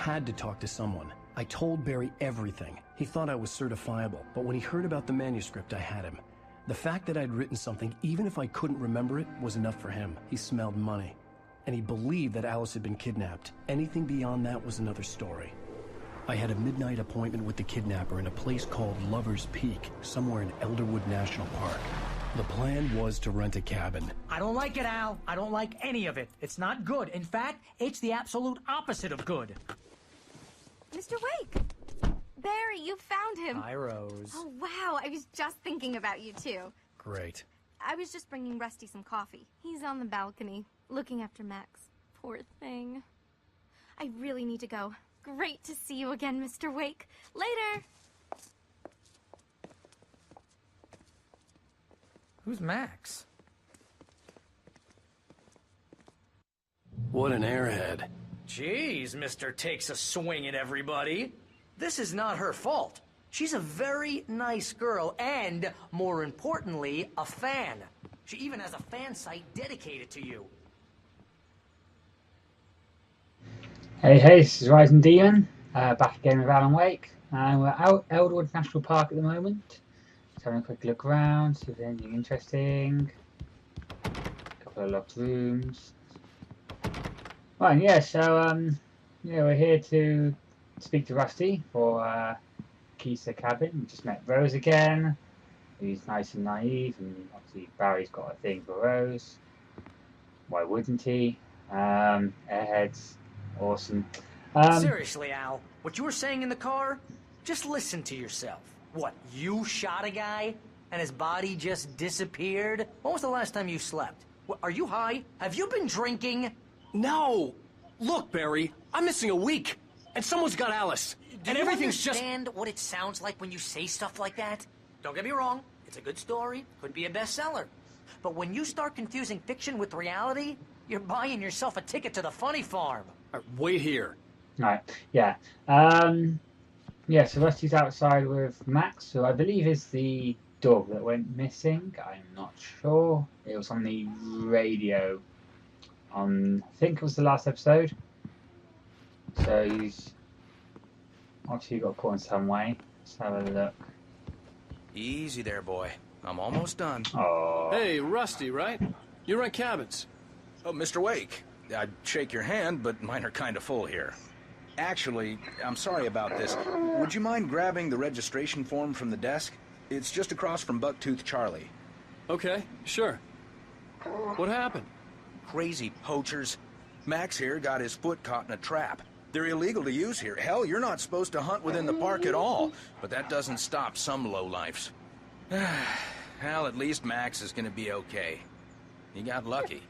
had to talk to someone. I told Barry everything. He thought I was certifiable, but when he heard about the manuscript, I had him. The fact that I'd written something, even if I couldn't remember it, was enough for him. He smelled money. And he believed that Alice had been kidnapped. Anything beyond that was another story. I had a midnight appointment with the kidnapper in a place called Lover's Peak, somewhere in Elderwood National Park. The plan was to rent a cabin. I don't like it, Al. I don't like any of it. It's not good. In fact, it's the absolute opposite of good. Mr. Wake! Barry, you found him. Hi, Rose. Oh, wow. I was just thinking about you, too. Great. I was just bringing Rusty some coffee. He's on the balcony, looking after Max. Poor thing. I really need to go. Great to see you again, Mr. Wake. Later! Who's Max? What an airhead. Jeez, Mr. Takes a swing at everybody. This is not her fault. She's a very nice girl and, more importantly, a fan. She even has a fan site dedicated to you. Hey, this is Rising Demon, back again with Alan Wake. We're out Elderwood National Park at the moment. Just having a quick look around, see if there's anything interesting. A couple of locked rooms. Right, yeah, so, we're here to speak to Rusty for keys to the cabin. We just met Rose again. He's nice and naive, and obviously Barry's got a thing for Rose. Why wouldn't he? Airheads. Awesome. Seriously, Al, what you were saying in the car? Just listen to yourself. What, you shot a guy and his body just disappeared? When was the last time you slept? What, are you high? Have you been drinking? No! Look, Barry, I'm missing a week, and someone's got Alice, and everything's just... Do you understand what it sounds like when you say stuff like that? Don't get me wrong, it's a good story, could be a bestseller. But when you start confusing fiction with reality, you're buying yourself a ticket to the funny farm. Wait here. Right, yeah. So Rusty's outside with Max, who I believe is the dog that went missing. I'm not sure. It was on the radio on, I think it was the last episode. So he's obviously got caught in some way. Let's have a look. Easy there, boy. I'm almost done. Oh. Hey, Rusty, right? You rent cabins. Oh, Mr. Wake. I'd shake your hand, but mine are kind of full here. Actually, I'm sorry about this. Would you mind grabbing the registration form from the desk? It's just across from Bucktooth Charlie. Okay, sure. What happened? Crazy poachers. Max here got his foot caught in a trap. They're illegal to use here. Hell, you're not supposed to hunt within the park at all. But that doesn't stop some lowlifes. Hell, at least Max is gonna be okay. He got lucky.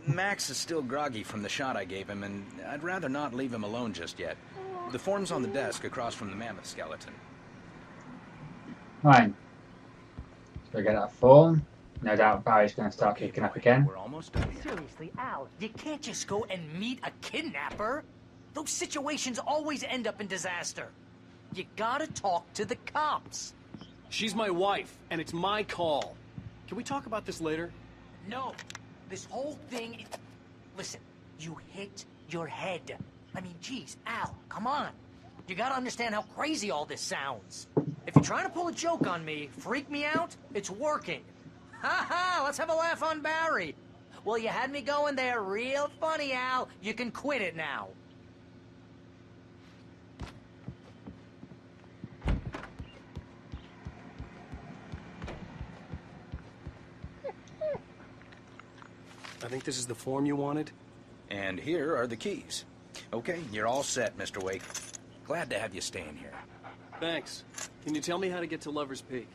Max is still groggy from the shot I gave him, and I'd rather not leave him alone just yet. The form's on the desk across from the mammoth skeleton. Right. So we get that form. No doubt Barry's going to start kicking up again. We're almost done here. Seriously, Al, you can't just go and meet a kidnapper. Those situations always end up in disaster. You gotta talk to the cops. She's my wife, and it's my call. Can we talk about this later? No. This whole thing... Listen, you hit your head. I mean, geez, Al, come on. You gotta understand how crazy all this sounds. If you're trying to pull a joke on me, freak me out, it's working. Ha ha, let's have a laugh on Barry. Well, you had me going there real funny, Al. You can quit it now. I think this is the form you wanted. And here are the keys. Okay, you're all set, Mr. Wake. Glad to have you staying here. Thanks. Can you tell me how to get to Lover's Peak?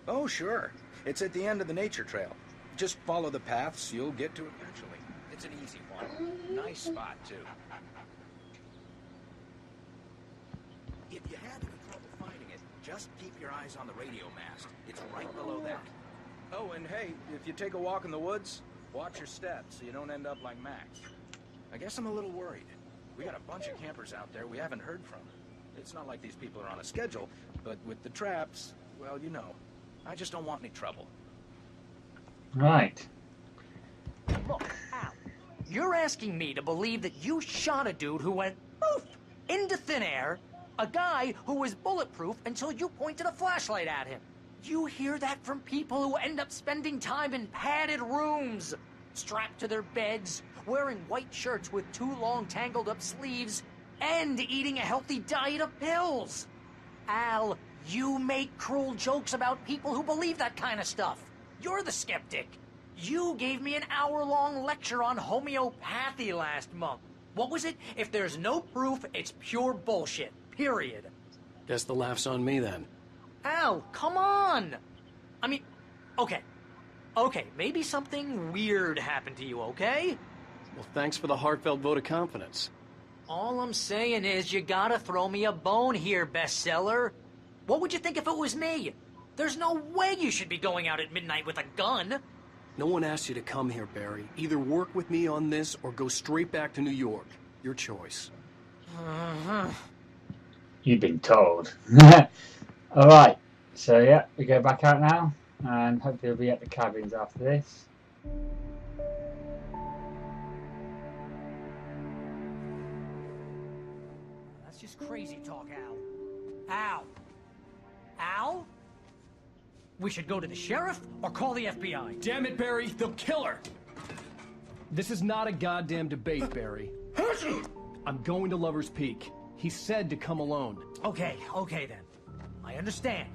Oh, sure. It's at the end of the nature trail. Just follow the paths, you'll get to it eventually. It's an easy one. Nice spot, too. If you have any trouble finding it, just keep your eyes on the radio mast. It's right below that. Oh, and hey, if you take a walk in the woods, watch your steps so you don't end up like Max. I guess I'm a little worried. We got a bunch of campers out there we haven't heard from. It's not like these people are on a schedule, but with the traps, well, you know. I just don't want any trouble. Right. Look, Al, You're asking me to believe that you shot a dude who went poof into thin air, a guy who was bulletproof until you pointed a flashlight at him. You hear that from people who end up spending time in padded rooms, strapped to their beds, wearing white shirts with too long tangled up sleeves, and eating a healthy diet of pills. Al, you make cruel jokes about people who believe that kind of stuff. You're the skeptic. You gave me an hour-long lecture on homeopathy last month. What was it? If there's no proof, it's pure bullshit. Period. Guess the laugh's on me then. Al, come on! I mean, okay. Okay, maybe something weird happened to you, okay? Well, thanks for the heartfelt vote of confidence. All I'm saying is you gotta throw me a bone here, bestseller. What would you think if it was me? There's no way you should be going out at midnight with a gun. No one asked you to come here, Barry. Either work with me on this or go straight back to New York. Your choice. You've been told. Alright, so yeah, we go back out now, and hopefully we'll be at the cabins after this. That's just crazy talk, Al. Al? Al? We should go to the sheriff or call the FBI. Damn it, Barry, they'll kill her! This is not a goddamn debate, Barry. I'm going to Lover's Peak. He said to come alone. Okay then. I understand.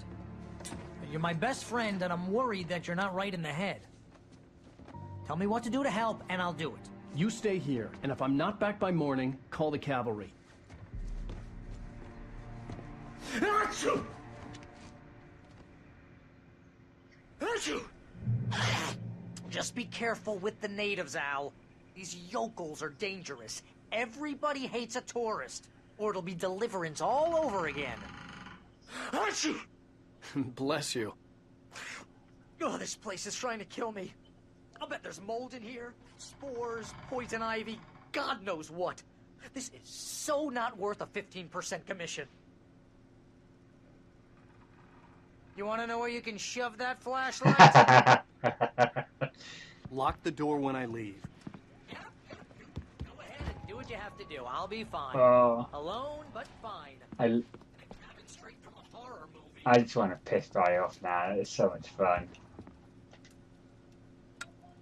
You're my best friend, and I'm worried that you're not right in the head. Tell me what to do to help, and I'll do it. You stay here, and if I'm not back by morning, call the cavalry. Achoo! Achoo! Just be careful with the natives, Al. These yokels are dangerous. Everybody hates a tourist, or it'll be Deliverance all over again. Achoo! Bless you. Oh, this place is trying to kill me. I'll bet there's mold in here, spores, poison ivy, God knows what. This is so not worth a 15% commission. You want to know where you can shove that flashlight? Lock the door when I leave. Go ahead and do what you have to do. I'll be fine. Alone, but fine. Straight from a horror movie. I just want to piss Barry off now. It's so much fun.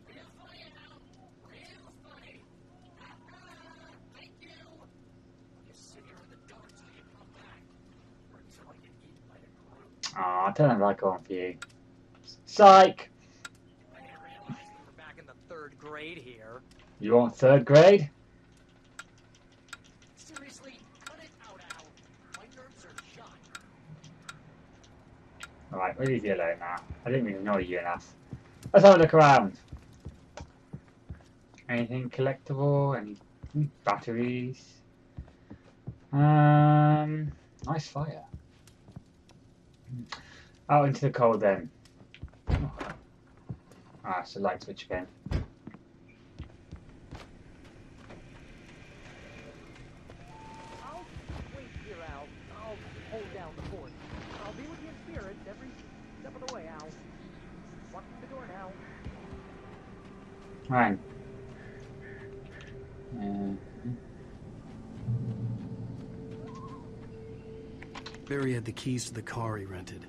Real funny, Al. Real funny. Thank you. Just sit here in the dark till you come back. Or until I get eaten by the group. Aw, turn it back on for you. Psych! I didn't realize we were back in the 3rd grade here. You want 3rd grade? Seriously, cut it out, Al. My nerves are shot. Alright, we'll leave you alone now. I didn't even know you enough. Let's have a look around. Anything collectible? Any batteries? Nice fire. Out into the cold then. Ah, it's a light switch again. I'll wait here, Al. I'll hold down the fort. I'll be with you in spirit every step of the way, Al. Walk through the door now. Right. Barry had the keys to the car he rented.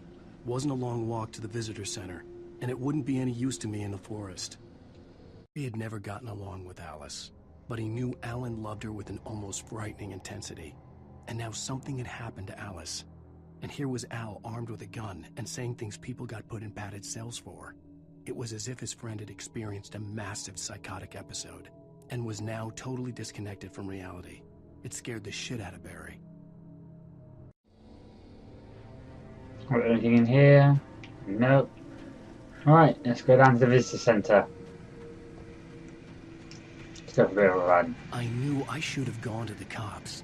Wasn't a long walk to the visitor center, and it wouldn't be any use to me in the forest. He had never gotten along with Alice, but he knew Alan loved her with an almost frightening intensity. And now something had happened to Alice. And here was Al armed with a gun and saying things people got put in padded cells for. It was as if his friend had experienced a massive psychotic episode and was now totally disconnected from reality. It scared the shit out of Barry. Anything in here? Nope. Alright, let's go down to the visitor center. Let's go for a bit of a run. I knew I should have gone to the cops.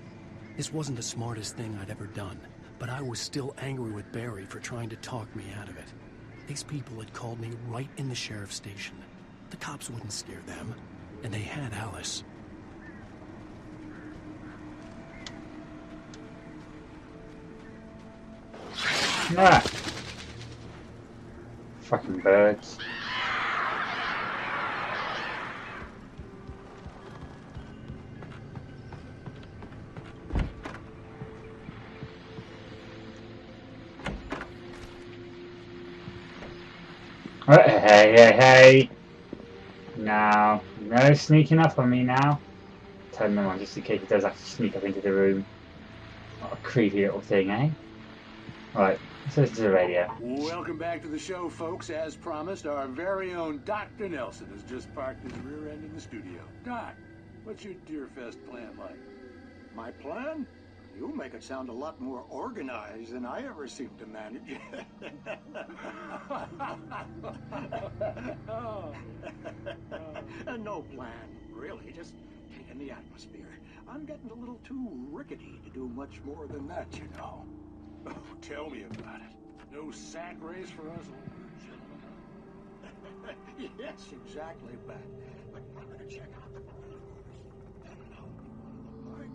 This wasn't the smartest thing I'd ever done, but I was still angry with Barry for trying to talk me out of it. These people had called me right in the sheriff's station. The cops wouldn't scare them, and they had Alice. Ah. Fucking birds. Hey. Now, no sneaking up on me now. Turn them on just in case he does actually sneak up into the room. What a creepy little thing, eh? Right, let's listen to the radio. Welcome back to the show, folks. As promised, our very own Dr. Nelson has just parked his rear end in the studio. Doc, what's your Deerfest plan like? My plan? You make it sound a lot more organized than I ever seem to manage. No plan, really. Just taking the atmosphere. I'm getting a little too rickety to do much more than that, you know. Oh, tell me about it. No sack race for us older gentlemen. Yes, exactly, Pat. But I'm gonna check out the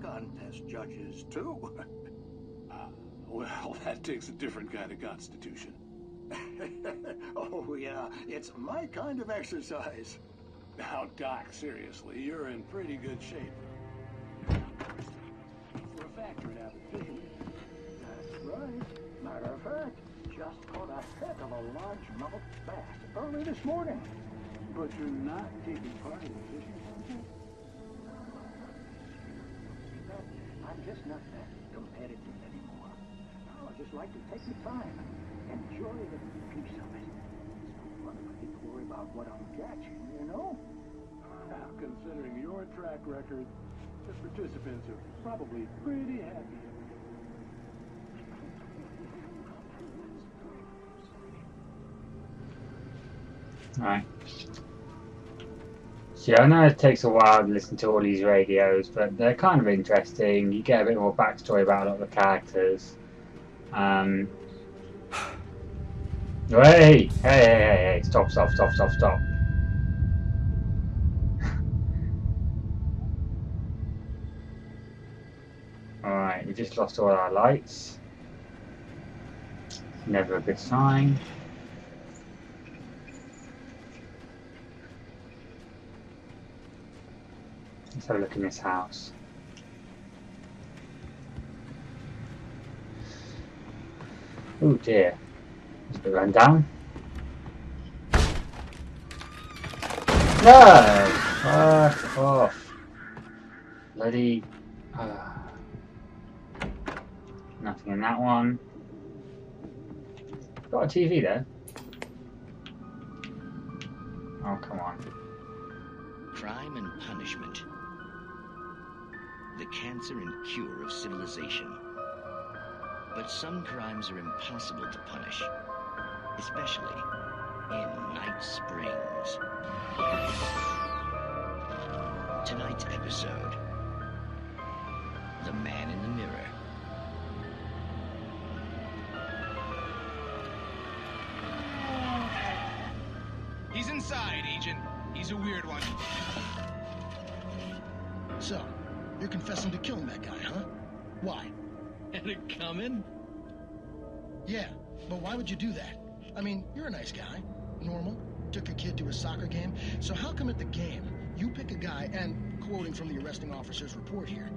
contest judges, too. Well, that takes a different kind of constitution. Oh, yeah, it's my kind of exercise. Now, Doc, seriously, you're in pretty good shape. For a factory out of fishing. That's right. Matter of fact, just caught a heck of a largemouth bass early this morning. But you're not taking part in the fishing contest? I'm just not that competitive anymore. I just like to take the time and enjoy the peace of it. So I don't need to worry about what I'm catching, you know? Now, considering your track record, the participants are probably pretty happy. Right. See, I know it takes a while to listen to all these radios, but they're kind of interesting. You get a bit more backstory about a lot of the characters. Hey, stop. Alright, we just lost all our lights. Never a good sign. Let's have a look in this house. Oh dear. Let's be run down. No! Fuck off. Bloody... Nothing in that one. Got a TV there. Oh, come on. Crime and punishment. The cancer and cure of civilization. But some crimes are impossible to punish, especially in Night Springs. Tonight's episode, The Man in the Mirror. He's inside, Agent. He's a weird one. So, you're confessing to killing that guy, huh? Why? Had it coming? Yeah, but why would you do that? I mean, you're a nice guy. Normal. Took a kid to a soccer game. So how come at the game, you pick a guy and, quoting from the arresting officer's report here,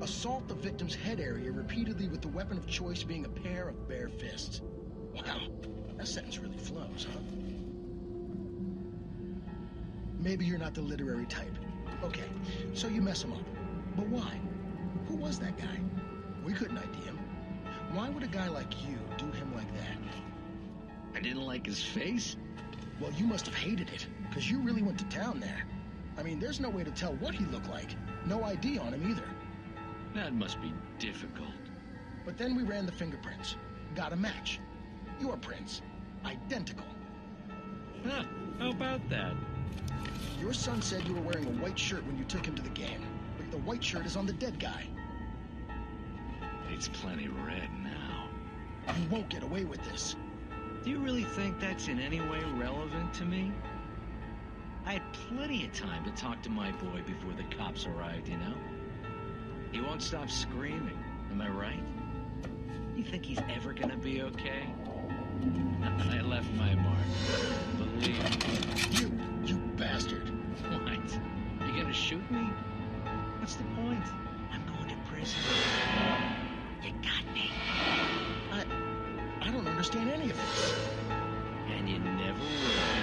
assault the victim's head area repeatedly with the weapon of choice being a pair of bare fists? Wow, that sentence really flows, huh? Maybe you're not the literary type. Okay, so you mess him up. But why? Who was that guy? We couldn't ID him. Why would a guy like you do him like that? I didn't like his face? Well, you must have hated it, because you really went to town there. I mean, there's no way to tell what he looked like. No ID on him either. That must be difficult. But then we ran the fingerprints. Got a match. Your prints. Identical. Huh, how about that? Your son said you were wearing a white shirt when you took him to the game, but the white shirt is on the dead guy. It's plenty red now. You won't get away with this. Do you really think that's in any way relevant to me? I had plenty of time to talk to my boy before the cops arrived, you know? He won't stop screaming, am I right? You think he's ever gonna be okay? I left my mark. Believe me. You bastard. What? You gonna shoot me? What's the point? I'm going to prison. You got me. I don't understand any of this. And you never will.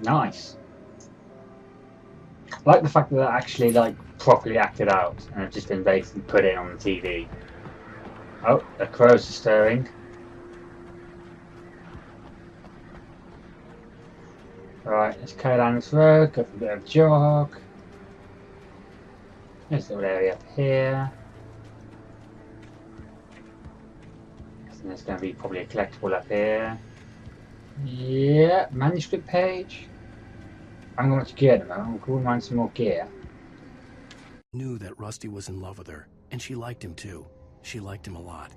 Nice. I like the fact that they're actually like properly acted out and have just been basically put in on the TV. Oh, the crows are stirring. Right, let's go down this road, go for a bit of a jog. There's a little area up here. And there's going to be probably a collectible up here. Yeah, manuscript page. I haven't got much gear at the moment. I wouldn't mind some more gear. Knew that Rusty was in love with her, and she liked him too. She liked him a lot.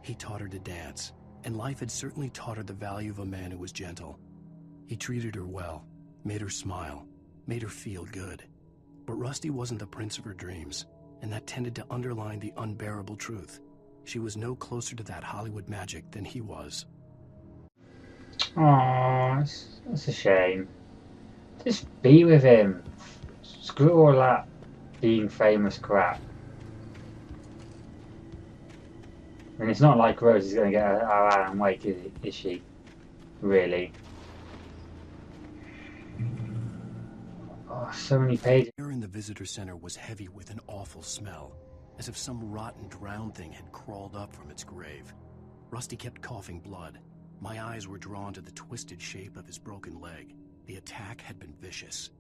He taught her to dance, and life had certainly taught her the value of a man who was gentle. He treated her well, made her smile, made her feel good. But Rusty wasn't the prince of her dreams, and that tended to underline the unbearable truth. She was no closer to that Hollywood magic than he was. Aww, that's a shame. Just be with him. Screw all that being famous crap. I mean, it's not like Rose is going to get our Alan Wake, is she? Really? Oh, so many pages. The air in the visitor center was heavy with an awful smell, as if some rotten drowned thing had crawled up from its grave. Rusty kept coughing blood. My eyes were drawn to the twisted shape of his broken leg. The attack had been vicious.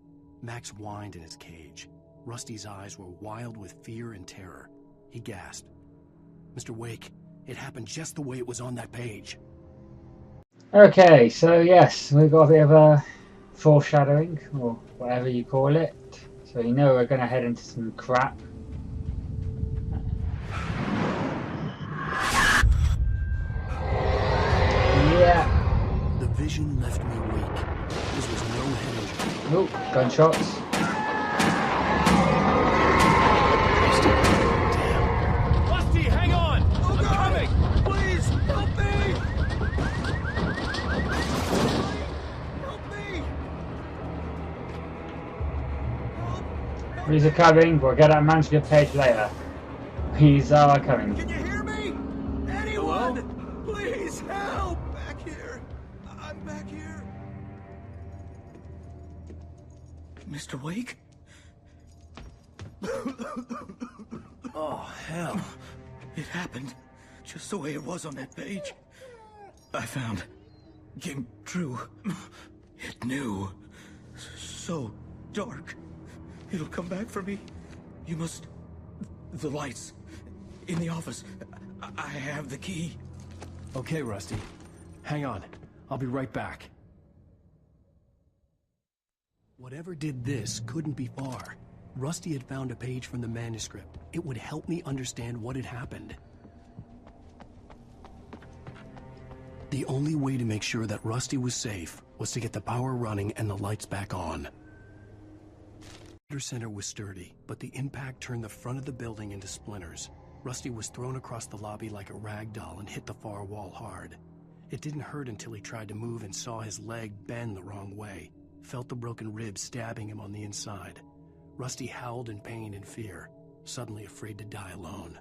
Max whined in his cage. Rusty's eyes were wild with fear and terror. He gasped. Mr. Wake, it happened just the way it was on that page. Okay, so yes, we've got a bit of a foreshadowing, or whatever you call it. So you know we're going to head into some crap. Yeah. The vision left me weak. This was no head injury. Oh, gunshots. Rusty, hang on! I'm coming! Please, help me! Help me! He's coming. We'll get that manuscript page later. He's coming. Can you hear me? Anyone? Hello? Please help! Back here. I'm back here. Mr. Wake? Oh, hell. It happened just the way it was on that page. I found. Came true. It knew. So dark. It'll come back for me. You must... The lights. In the office. I have the key. Okay, Rusty. Hang on. I'll be right back. Whatever did this couldn't be far. Rusty had found a page from the manuscript. It would help me understand what had happened. The only way to make sure that Rusty was safe was to get the power running and the lights back on. The center was sturdy, but the impact turned the front of the building into splinters. Rusty was thrown across the lobby like a rag doll and hit the far wall hard. It didn't hurt until he tried to move and saw his leg bend the wrong way, felt the broken rib stabbing him on the inside. Rusty howled in pain and fear, suddenly afraid to die alone.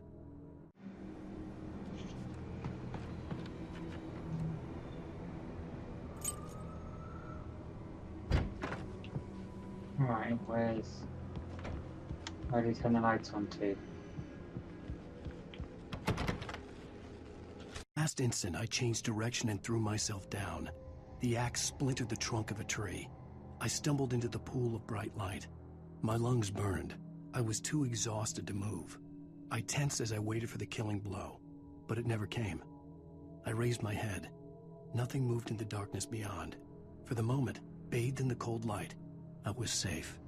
Right, where do you turn the lights on to? Last instant, I changed direction and threw myself down. The axe splintered the trunk of a tree. I stumbled into the pool of bright light. My lungs burned. I was too exhausted to move. I tensed as I waited for the killing blow, but it never came. I raised my head. Nothing moved in the darkness beyond. For the moment, bathed in the cold light, I was safe.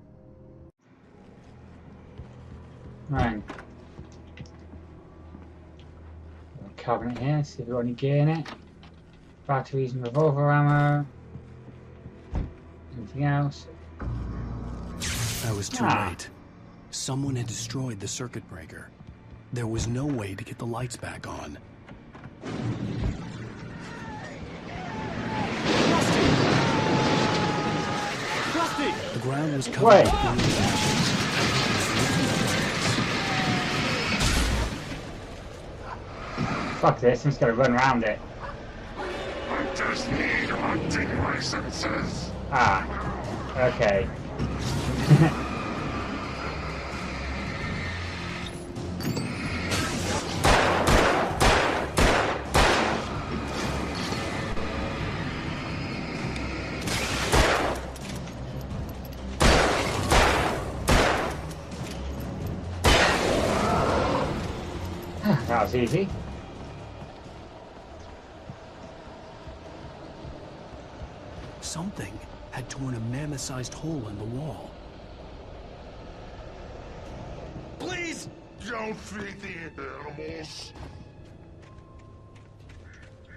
Right. Cabinet here, see if we've got any gear in it. Batteries and revolver ammo. Anything else? I was too late. Someone had destroyed the circuit breaker. There was no way to get the lights back on. Rusty! The ground was covered with blue ashes. Fuck this, I'm just gonna run around it. I just need hunting licenses. Ah, okay. That was easy. Something had torn a mammoth-sized hole in the wall. Please don't feed the animals.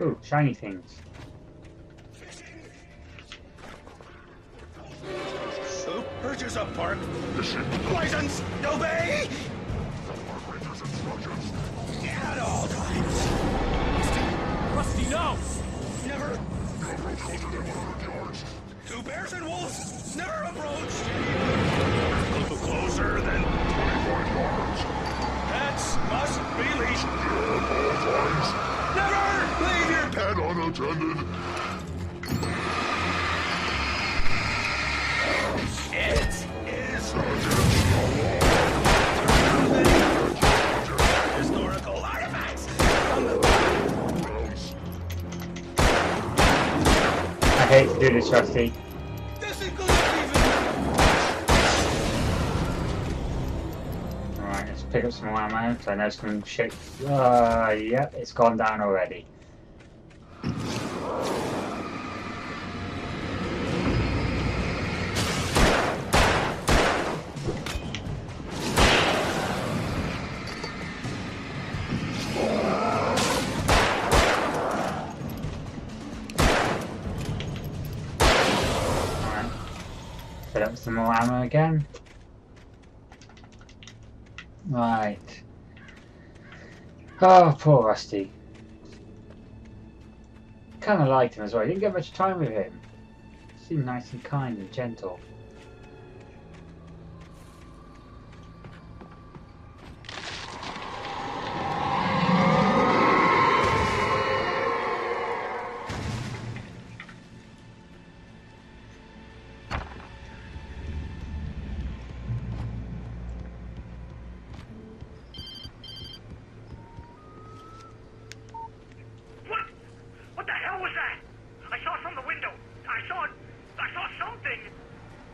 Ooh, shiny things. Who urges a park? License, obey! At all times. Rusty, no! Never. Two bears and wolves never approached. Little closer than 25 yards. Pets must be leashed. Never leave your pet unattended. It is historical artifacts from the I hate to do this, Rusty. This includes even. Alright, let's pick up some more ammo, because I know it's going to shake. Yep, it's gone down already. Fill up some more ammo again. Right. Oh, poor Rusty. Kind of liked him as well. I didn't get much time with him. Seemed nice and kind and gentle.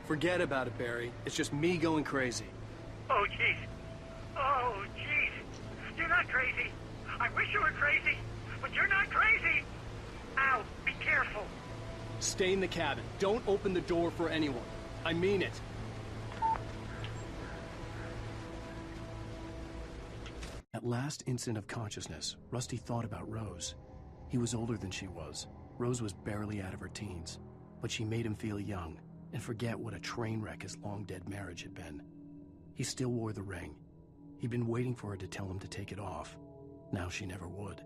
Forget about it, Barry. It's just me going crazy. Oh, jeez. Oh, jeez. You're not crazy. I wish you were crazy, but you're not crazy. Ow, be careful. Stay in the cabin. Don't open the door for anyone. I mean it. At last instant of consciousness, Rusty thought about Rose. He was older than she was. Rose was barely out of her teens, but she made him feel young and forget what a train wreck his long-dead marriage had been. He still wore the ring. He'd been waiting for her to tell him to take it off. Now she never would.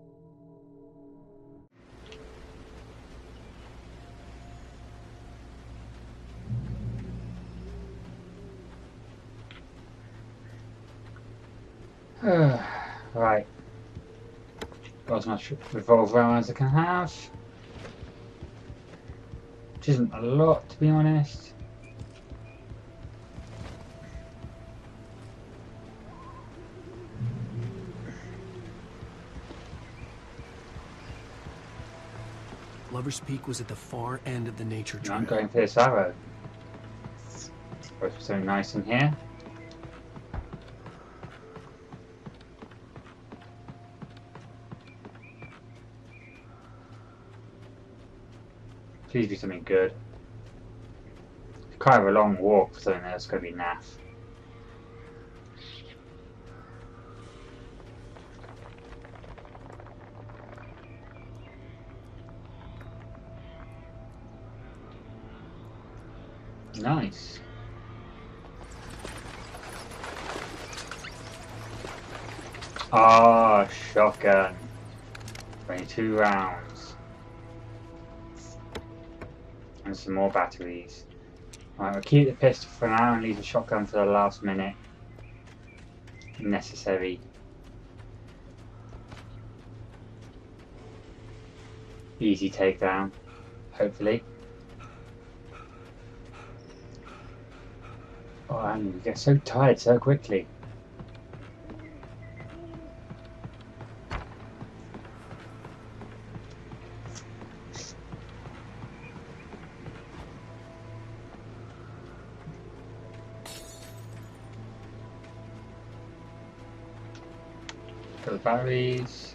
Right. Got as much revolver ammo as I can have. Which isn't a lot, to be honest. Lover's Peak was at the far end of the nature trail. I'm going for this arrow. Supposed to be something nice in here. Please be something good. It's kind of a long walk for something that's going to be naff. Nice. Ah, shotgun. 22 rounds. And some more batteries. Right, we'll keep the pistol for now and leave the shotgun for the last minute. Necessary. Easy takedown, hopefully. Oh, I mean, you get so tired so quickly. Got the batteries.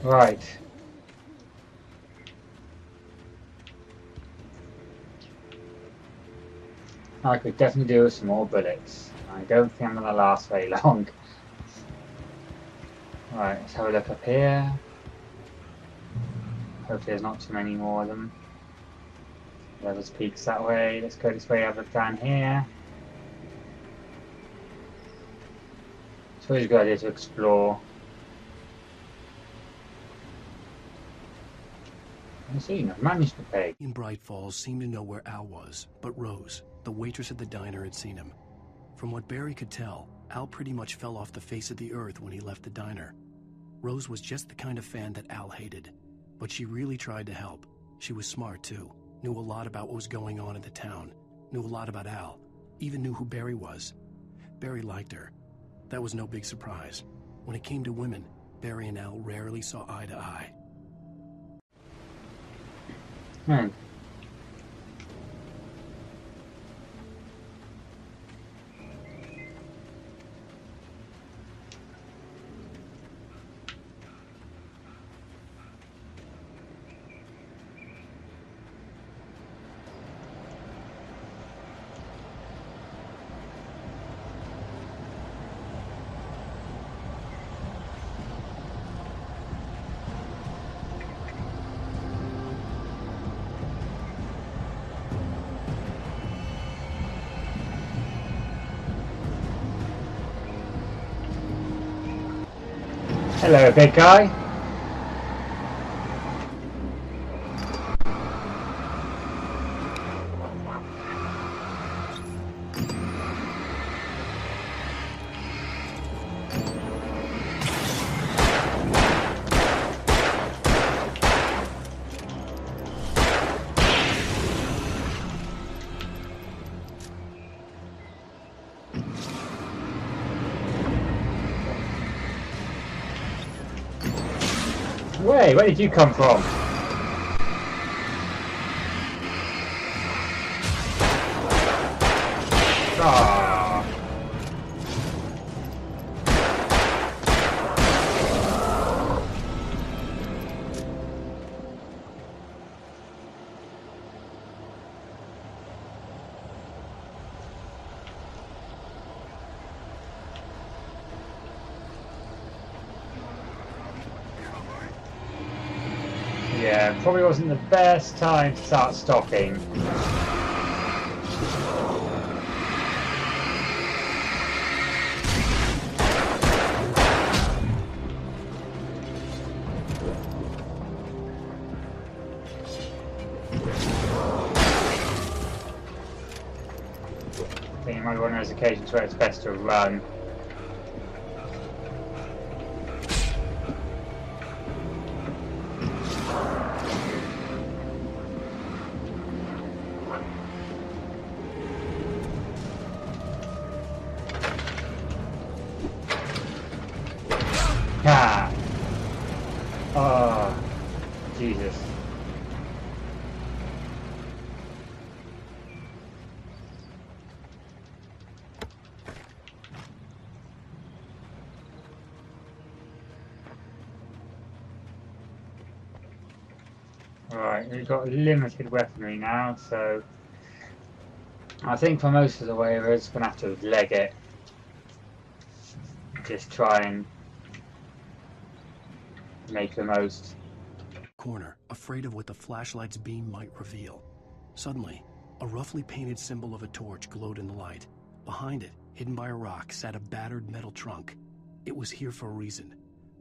Right. I could definitely do with some more bullets. I don't think I'm going to last very long. Right, let's have a look up here. Hopefully there's not too many more of them. There's peaks that way. Let's go this way, have a look down here. It's always a good idea to explore. I've seen, I've managed to pay. In Bright Falls seemed to know where Al was, but Rose, the waitress at the diner, had seen him. From what Barry could tell, Al pretty much fell off the face of the earth when he left the diner. Rose was just the kind of fan that Al hated, but she really tried to help. She was smart too, knew a lot about what was going on in the town, knew a lot about Al, even knew who Barry was. Barry liked her. That was no big surprise. When it came to women, Barry and Al rarely saw eye to eye. Hello, big guy. Wait, where did you come from? Ah. Yeah, probably wasn't the best time to start stopping. I think it might be one of those occasions where it's best to run. Ah! Oh, Jesus. Right, we've got limited weaponry now, so I think for most of the way we're just going to have to leg it. Just try and make the most corner, afraid of what the flashlight's beam might reveal. Suddenly, a roughly painted symbol of a torch glowed in the light. Behind it, hidden by a rock, sat a battered metal trunk. It was here for a reason.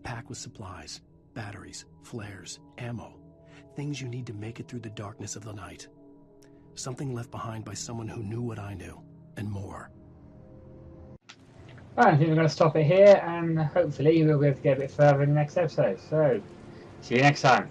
Packed with supplies, batteries, flares, ammo. Things you need to make it through the darkness of the night. Something left behind by someone who knew what I knew, and more. Right, I think we're going to stop it here, and hopefully we'll be able to get a bit further in the next episode. So, see you next time.